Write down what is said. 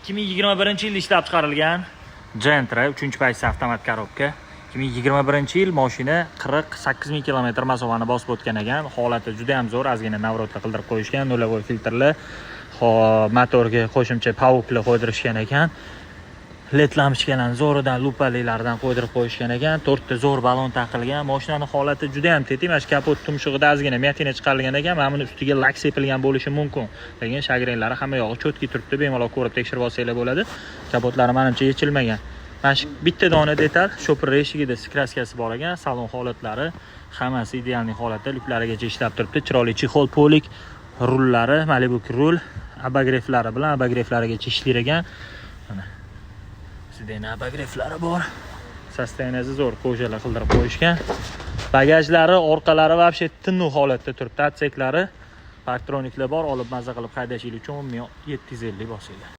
2021-yilda ishlab chiqarilgan Gentra 3-paysi avtomat korobka. 2021-yil mashina 48 ming kilometr masofani bosib o'tgan ekan. Holati juda ham zo'r, ozgina navratda qildirib qo'yishgan, nolavoy filtrli, motorga qo'shimcha pavuklar qo'ydirishgan ekan. LED lampochkalarni zo'ridan lupalilardan qo'ydirib qo'yishgan ekan. 4 ta zo'r balon taqilgan. Mashinaning holati juda ham tetik. Mana shu kapot tumshug'ida ozgina miyatina chiqarilgan ekan. Mana buni ustiga lak sepilgan bo'lishi mumkin. Lekin shagrenlari hamma yog'i cho'tki turibdi. Bemalol ko'rib tekshirib olsanglar bo'ladi. Kapotlari menimcha yechilmagan. Mana shu bitta dona detal, shopir eshigida skraskasi bor ekan. Salon holatlari hammasi ideal holatda, lyuklarigacha ishlab turibdi. Chiroyli chexol polik, rullari, Malibu rul, abogreflari bilan abogreflarigacha ishlar ekan. Mana sidena abogreflari bor. Sosteniyasi zo'r, qo'shalar qildirib qo'yishgan. Bagajlari, orqalari вообще tinnuv holatda turibdi. Atseklari, parktroniklar bor, olib maza qilib haydashingiz uchun 1750 bosinglar.